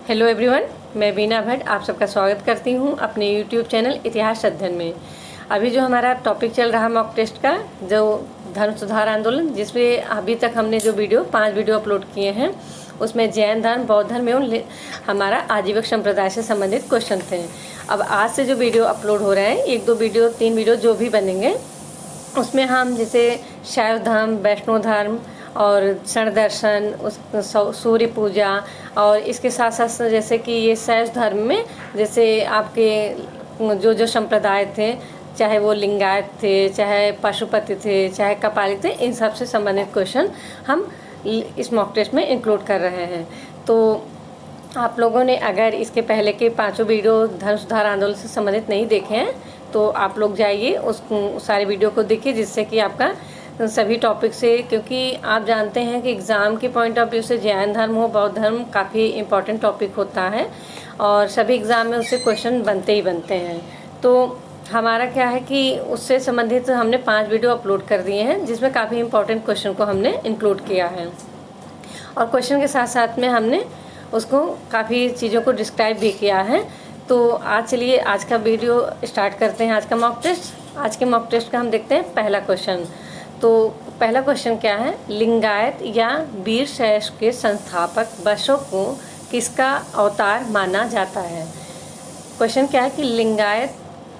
Hello everyone, मैं बीना भट्ट आप सबका स्वागत करती हूँ अपने यूट्यूब चैनल इतिहास अध्ययन में। अभी जो हमारा टॉपिक चल रहा मॉक टेस्ट का, जो धर्म सुधार आंदोलन, जिसमें अभी तक हमने जो 5 वीडियो अपलोड किए हैं, उसमें जैन धर्म, बौद्ध धर्म एवं हमारा आजीवक संप्रदाय से संबंधित क्वेश्चन थे। अब आज से जो वीडियो अपलोड हो रहे हैं, 1-2 वीडियो 3 वीडियो जो भी बनेंगे, उसमें हम जैसे शैव धर्म, वैष्णव धर्म और क्षण दर्शन, उस सूर्य पूजा, और इसके साथ साथ जैसे कि ये शैव धर्म में जैसे आपके जो संप्रदाय थे, चाहे वो लिंगायत थे, चाहे पशुपति थे, चाहे कपाली थे, इन सब से संबंधित क्वेश्चन हम इस मॉक टेस्ट में इंक्लूड कर रहे हैं। तो आप लोगों ने अगर इसके पहले के 5 वीडियो धर्म सुधार आंदोलन से संबंधित नहीं देखे हैं तो आप लोग जाइए उस सारे वीडियो को देखिए, जिससे कि आपका सभी टॉपिक से, क्योंकि आप जानते हैं कि एग्ज़ाम के पॉइंट ऑफ व्यू से जैन धर्म हो, बौद्ध धर्म काफ़ी इम्पॉर्टेंट टॉपिक होता है और सभी एग्ज़ाम में उससे क्वेश्चन बनते ही बनते हैं। तो हमारा क्या है कि उससे संबंधित हमने 5 वीडियो अपलोड कर दिए हैं, जिसमें काफ़ी इम्पॉर्टेंट क्वेश्चन को हमने इंक्लूड किया है और क्वेश्चन के साथ साथ में हमने उसको काफ़ी चीज़ों को डिस्क्राइब भी किया है। तो आज चलिए आज का वीडियो स्टार्ट करते हैं, आज का मॉक टेस्ट। आज के मॉक टेस्ट का हम देखते हैं पहला क्वेश्चन। तो पहला क्वेश्चन क्या है, लिंगायत या वीरशैव के संस्थापक बसव को किसका अवतार माना जाता है। क्वेश्चन क्या है कि लिंगायत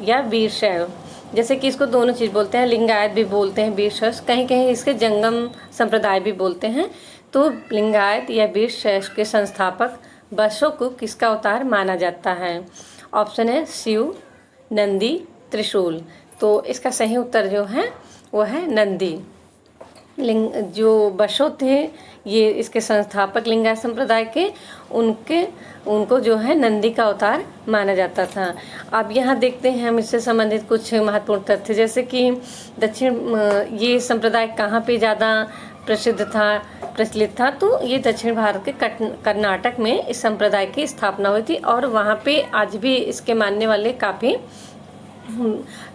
या वीरशैव, जैसे कि इसको दोनों चीज़ बोलते हैं, लिंगायत भी बोलते हैं, वीरशैव, कहीं कहीं इसके जंगम संप्रदाय भी बोलते हैं। तो लिंगायत या वीरशैव के संस्थापक बसव को किसका अवतार माना जाता है। ऑप्शन है शिव, नंदी, त्रिशूल। तो इसका सही उत्तर जो है वो है नंदी। जो बसव थे, ये इसके संस्थापक लिंगायत संप्रदाय के, उनको जो है नंदी का अवतार माना जाता था। अब यहाँ देखते हैं हम इससे संबंधित कुछ महत्वपूर्ण तथ्य, जैसे कि ये संप्रदाय कहाँ पे ज़्यादा प्रचलित था। तो ये दक्षिण भारत के कर्नाटक में इस संप्रदाय की स्थापना हुई थी और वहाँ पे आज भी इसके मानने वाले काफ़ी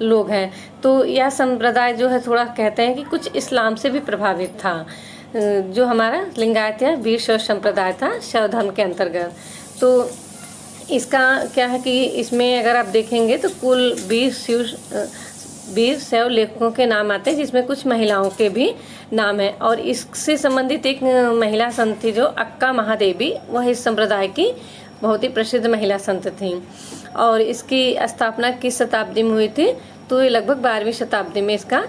लोग हैं। तो यह संप्रदाय जो है थोड़ा कहते हैं कि कुछ इस्लाम से भी प्रभावित था। जो हमारा लिंगायत या वीरशैव संप्रदाय था शैव धर्म के अंतर्गत। तो इसका क्या है कि इसमें अगर आप देखेंगे तो कुल 20 शैव लेखकों के नाम आते हैं, जिसमें कुछ महिलाओं के भी नाम है। और इससे संबंधित एक महिला संत थी जो अक्का महादेवी, वह इस संप्रदाय की बहुत ही प्रसिद्ध महिला संत थी। और इसकी स्थापना किस शताब्दी में हुई थी, तो ये लगभग 12वीं शताब्दी में इसका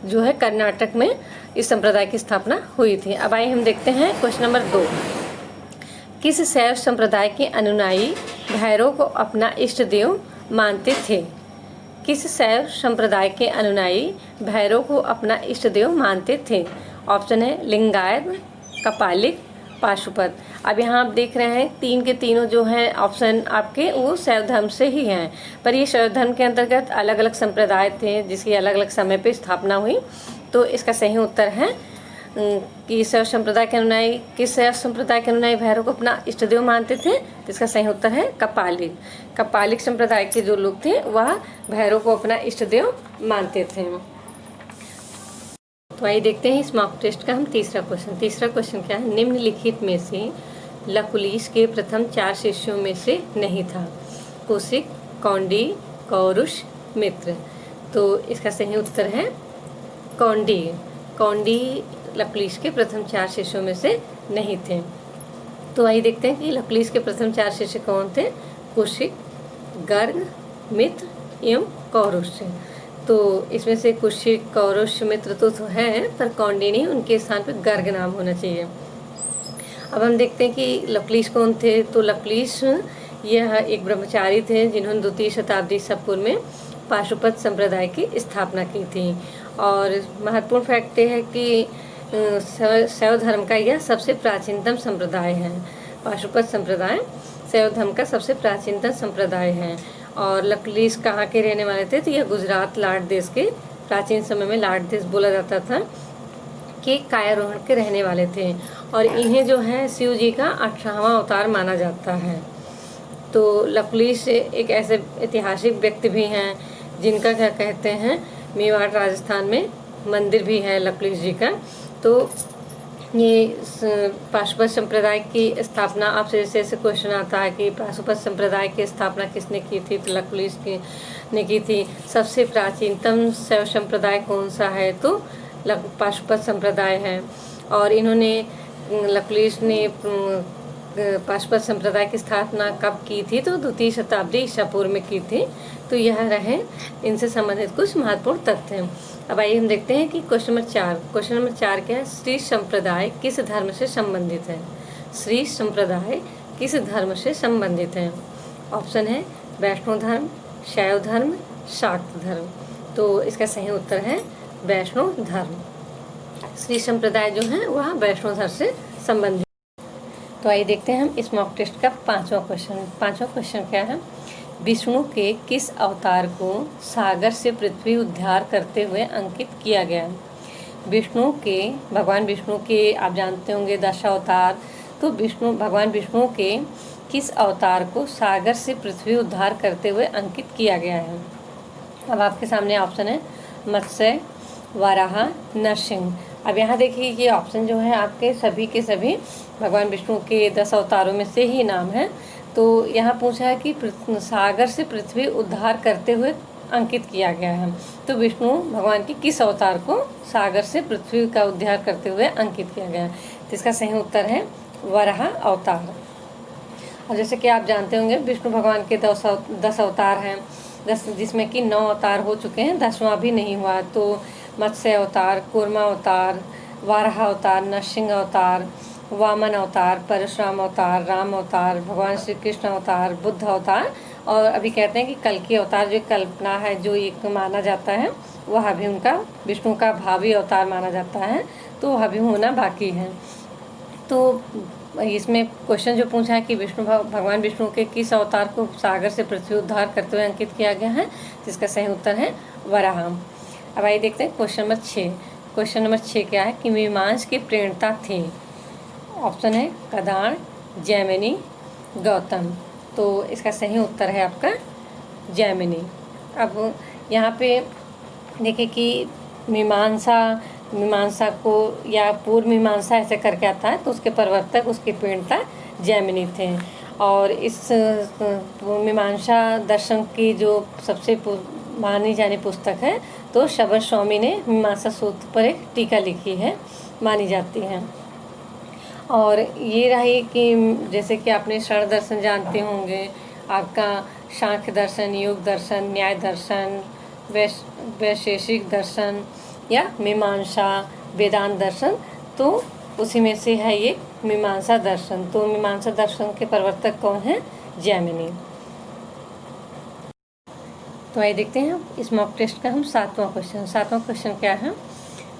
जो है कर्नाटक में इस संप्रदाय की स्थापना हुई थी। अब आइए हम देखते हैं क्वेश्चन नंबर 2। किस शैव संप्रदाय के अनुयायी भैरव को अपना इष्ट देव मानते थे। किस शैव संप्रदाय के अनुयायी भैरव को अपना इष्ट देव मानते थे। ऑप्शन है लिंगायत, कपालिक, पाशुपत। अब यहाँ आप देख रहे हैं 3 के तीनों जो हैं ऑप्शन आपके वो शैव धर्म से ही हैं, पर ये शैव धर्म के अंतर्गत अलग अलग संप्रदाय थे जिसकी अलग अलग समय पे स्थापना हुई। तो इसका सही उत्तर है कि शैव संप्रदाय के अनुयायी, किस शैव संप्रदाय के अनुयायी भैरव को अपना इष्ट देव मानते थे। तो इसका सही उत्तर है कपालिक। कपालिक संप्रदाय के जो लोग थे वह भैरव को अपना इष्ट देव मानते थे। तो आइए देखते हैं इस मॉक टेस्ट का हम तीसरा क्वेश्चन। तीसरा क्वेश्चन क्या है, निम्नलिखित में से लकुलिश के प्रथम 4 शिष्यों में से नहीं था। कौशिक, कौंडी, कौरुष, मित्र। तो इसका सही उत्तर है कौंडी। कौंडी लकुलिश के प्रथम 4 शिष्यों में से नहीं थे। तो आइए देखते हैं कि लकुलिश के प्रथम 4 शिष्य कौन थे। कौशिक, गर्ग, मित्र एवं कौरुष। तो इसमें से कौशिक, कौरुष, मित्र तो है, पर कौंडी नहीं, उनके स्थान पर गर्ग नाम होना चाहिए। अब हम देखते हैं कि लकुलिश कौन थे। तो लकुलिश यह एक ब्रह्मचारी थे जिन्होंने 2वीं शताब्दी ईसा पूर्व में पाशुपत संप्रदाय की स्थापना की थी। और महत्वपूर्ण फैक्ट है कि शैव धर्म का यह सबसे प्राचीनतम संप्रदाय है। पाशुपत संप्रदाय शैव धर्म का सबसे प्राचीनतम संप्रदाय है। और लकुलिश कहाँ के रहने वाले थे, तो यह गुजरात लाट देश के, प्राचीन समय में लाट देश बोला जाता था, के कायारोहण के रहने वाले थे। और इन्हें जो है शिव जी का 18वां अवतार माना जाता है। तो लकुलिश एक ऐसे ऐतिहासिक व्यक्ति भी हैं जिनका क्या कहते हैं, मेवाड़ राजस्थान में मंदिर भी है लकुलिश जी का। तो ये पाशुपत संप्रदाय की स्थापना, आपसे जैसे ऐसे क्वेश्चन आता है कि पाशुपत संप्रदाय की स्थापना किसने की थी, तो लकुलिश ने की थी। सबसे प्राचीनतम शैव संप्रदाय कौन सा है, तो पाशुपत संप्रदाय है। और इन्होंने लकुलिश ने पाशुपत संप्रदाय की स्थापना कब की थी, तो 2वीं शताब्दी ईसा पूर्व में की थी। तो यह रहे इनसे संबंधित कुछ महत्वपूर्ण तथ्य हैं। अब आइए हम देखते हैं कि क्वेश्चन नंबर 4। क्वेश्चन नंबर 4 क्या है, श्री संप्रदाय किस धर्म से संबंधित है। श्री संप्रदाय किस धर्म से संबंधित है। ऑप्शन है वैष्णव धर्म, शैव धर्म, शाक्त धर्म। तो इसका सही उत्तर है वैष्णव धर्म। श्री संप्रदाय जो है वह वैष्णव धर्म से संबंधित। तो आइए देखते हैं हम इस मॉक टेस्ट का 5वां क्वेश्चन। 5वां क्वेश्चन क्या है, विष्णु के किस अवतार को सागर से पृथ्वी उद्धार करते हुए अंकित किया गया। भगवान विष्णु के आप जानते होंगे 10 अवतार। तो भगवान विष्णु के किस अवतार को सागर से पृथ्वी उद्धार करते हुए अंकित किया गया है। अब आपके सामने ऑप्शन है मत्स्य, वराह, नरसिंह। अब यहाँ देखिए ये ऑप्शन जो है आपके सभी के सभी भगवान विष्णु के 10 अवतारों में से ही नाम है। तो यहाँ पूछा है कि सागर से पृथ्वी उद्धार करते हुए अंकित किया गया है। तो विष्णु भगवान की किस अवतार को सागर से पृथ्वी का उद्धार करते हुए अंकित किया गया है। तो इसका सही उत्तर है वराह अवतार। और जैसे कि आप जानते होंगे विष्णु भगवान के 10 अवतार हैं, 10 जिसमें कि 9 अवतार हो चुके हैं, 10वां भी नहीं हुआ। तो मत्स्य अवतार, कूर्मा अवतार, वाराह अवतार, नरसिंह अवतार, वामन अवतार, परशुराम अवतार, राम अवतार, भगवान श्री कृष्ण अवतार, बुद्ध अवतार, और अभी कहते हैं कि कल्कि अवतार जो कल्पना है जो एक माना जाता है वह अभी उनका विष्णु का भावी अवतार माना जाता है। तो वह भी होना बाकी है। तो इसमें क्वेश्चन जो पूछा है कि भगवान विष्णु के किस अवतार को सागर से पृथ्वी उद्धार करते हुए अंकित किया गया है, जिसका सही उत्तर है वराह। अब आइए देखते हैं क्वेश्चन नंबर 6। क्वेश्चन नंबर 6 क्या है कि मीमांस की प्रेरणा थे। ऑप्शन है कदार, जैमिनी, गौतम। तो इसका सही उत्तर है आपका जैमिनी। अब यहाँ पे देखिए कि मीमांसा को या पूर्व मीमांसा ऐसे करके आता है, तो उसके प्रवर्तक, उसके प्रेरणा जैमिनी थे। और इस मीमांसा दर्शन की जो सबसे मानी जानी पुस्तक है, तो शबर स्वामी ने मीमांसा सूत्र पर एक टीका लिखी है, मानी जाती है। और ये रही कि जैसे कि आपने शरण दर्शन जानते होंगे, आपका सांख्य दर्शन, योग दर्शन, न्याय दर्शन, वैशेषिक दर्शन या मीमांसा, वेदांत दर्शन, तो उसी में से है ये मीमांसा दर्शन। तो मीमांसा दर्शन के प्रवर्तक कौन है, जैमिनी। तो आइए देखते हैं इस मॉक टेस्ट का हम 7वां क्वेश्चन। 7वां क्वेश्चन क्या है,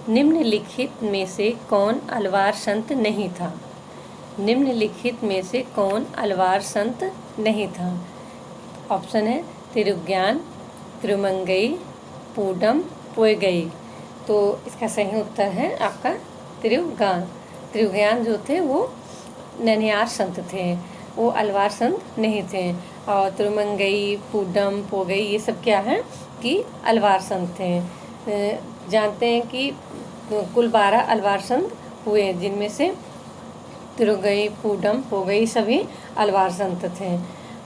निम्नलिखित में से कौन अलवार संत नहीं था। निम्नलिखित में से कौन अलवार संत नहीं था। ऑप्शन है तिरुज्ञान, तिरुमंगई, पूडम, पोयगई। तो इसका सही उत्तर है आपका तिरुज्ञान। तिरुज्ञान जो थे वो ननिहार संत थे, वो अलवार संत नहीं थे। और तिरुमंगई, पूडम, पोगई ये सब क्या है कि अलवार संत थे। जानते हैं कि कुल 12 अलवार संत हुए, जिनमें से तिरुगई, पूडम, पोगई सभी अलवार संत थे।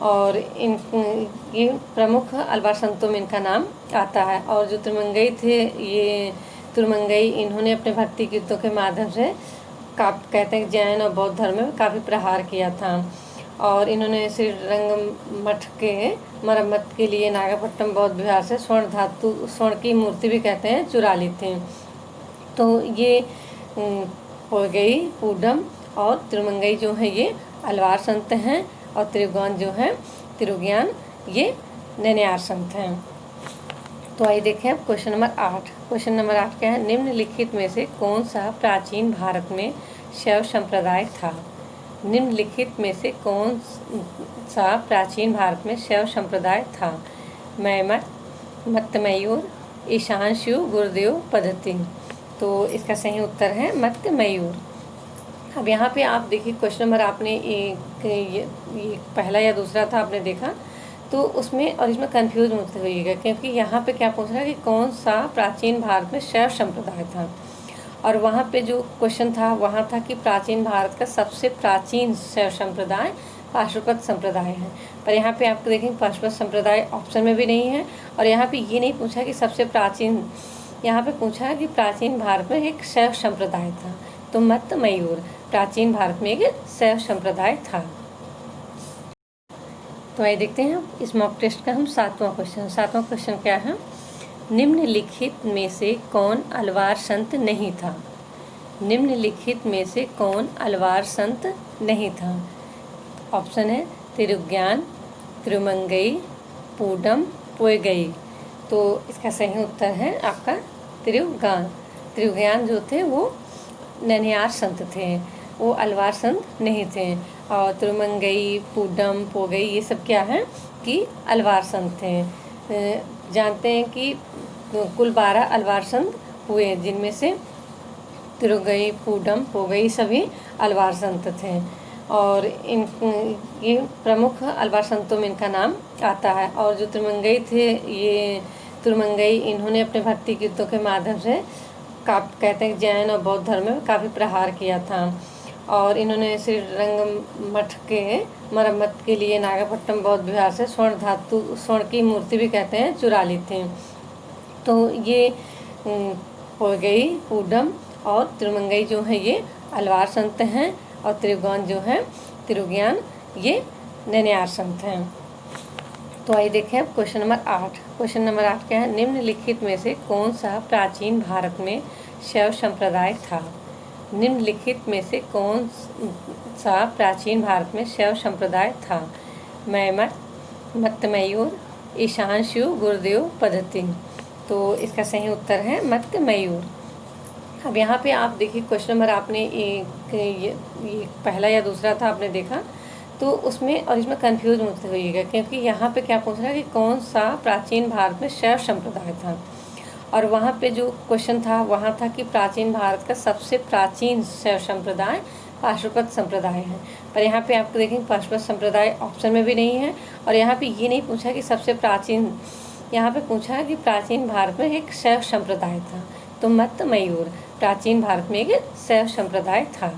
और ये प्रमुख अलवार संतों में इनका नाम आता है। और जो तिरुमंगई थे, ये तिरुमंगई इन्होंने अपने भक्ति गीतों के माध्यम से कहते हैं जैन और बौद्ध धर्म में काफ़ी प्रहार किया था। और इन्होंने श्री रंग मठ के मरम्मत के लिए नागपट्टनम बौद्ध विहार से स्वर्ण की मूर्ति भी कहते हैं चुरा ली थी। तो ये पोगई, पूडम और तिरुमंगई जो है ये अलवार संत हैं, और तिरुज्ञान ये ननिहार संत हैं। तो आइए देखें अब क्वेश्चन नंबर 8। क्वेश्चन नंबर 8 क्या है, निम्नलिखित में से कौन सा प्राचीन भारत में शैव संप्रदाय था। निम्नलिखित में से कौन सा प्राचीन भारत में शैव संप्रदाय था। मैमत, मत्तमयूर, ईशानशिव, गुरुदेव पद्धति। तो इसका सही उत्तर है मत्तमयूर। अब यहाँ पे आप देखिए क्वेश्चन नंबर आपने ये पहला या दूसरा था आपने देखा, तो उसमें और इसमें कंफ्यूज मत होइएगा, क्योंकि यहाँ पे क्या पूछ रहा है कि कौन सा प्राचीन भारत में शैव संप्रदाय था। और वहाँ पे जो क्वेश्चन था वहाँ था कि प्राचीन भारत का सबसे प्राचीन शैव संप्रदाय पाशुपत संप्रदाय है। पर यहाँ पे आपको देखेंगे पाशुपत संप्रदाय ऑप्शन में भी नहीं है। और यहाँ पे ये नहीं पूछा कि सबसे प्राचीन, यहाँ पे पूछा कि प्राचीन भारत में एक शैव संप्रदाय था। तो मत मयूर, प्राचीन भारत में एक शैव संप्रदाय था। तो आइए देखते हैं इस मॉक टेस्ट का हम सातवां क्वेश्चन क्या है। निम्नलिखित में से कौन अलवार संत नहीं था? निम्नलिखित में से कौन अलवार संत नहीं था? ऑप्शन है तिरुज्ञान, तिरुमंगई, पूडम, पोयगई। तो इसका सही उत्तर है आपका तिरुज्ञान। तिरुज्ञान जो थे वो ननिहार संत थे, वो अलवार संत नहीं थे। और तिरुमंगई, पूडम, पोगई ये सब क्या है कि अलवार संत थे। जानते हैं कि कुल 12 अलवार संत हुए, जिनमें से तिरुगई, पूडम, पोगई सभी अलवार संत थे। और ये प्रमुख अलवार संतों में इनका नाम आता है। और जो तिरुमंगई थे, ये तिरुमंगई इन्होंने अपने भक्ति गीतों के माध्यम से कहते हैं जैन और बौद्ध धर्म में काफ़ी प्रहार किया था। और इन्होंने श्री रंग मठ के मरम्मत के लिए नागपट्टनम बौद्ध विहार से स्वर्ण की मूर्ति भी कहते हैं चुरा ली थी। तो ये पोगई, पूडम और तिरुमंगई जो है ये अलवार संत हैं। और तिरुज्ञान ये ननिहार संत हैं। तो आइए देखें अब क्वेश्चन नंबर 8। क्वेश्चन नंबर 8 क्या है। निम्नलिखित में से कौन सा प्राचीन भारत में शैव संप्रदाय था? निम्नलिखित में से कौन सा प्राचीन भारत में शैव संप्रदाय था? मैमत, मत्तमयूर, ईशानशु, गुरुदेव पद्धति। तो इसका सही उत्तर है मत्तमयूर। अब यहाँ पे आप देखिए क्वेश्चन नंबर आपने ये पहला या दूसरा था आपने देखा, तो उसमें और इसमें कंफ्यूज मत होइएगा, क्योंकि यहाँ पे क्या पूछ रहा है कि कौन सा प्राचीन भारत में शैव संप्रदाय था। और वहाँ पे जो क्वेश्चन था वहाँ था कि प्राचीन भारत का सबसे प्राचीन शैव संप्रदाय पाशुपत संप्रदाय है। पर यहाँ पे आपको देखेंगे पाशुपत संप्रदाय ऑप्शन में भी नहीं है। और यहाँ पे ये नहीं पूछा कि सबसे प्राचीन, यहाँ पे पूछा कि प्राचीन भारत में एक शैव संप्रदाय था। तो मत मयूर, प्राचीन भारत में एक शैव संप्रदाय था।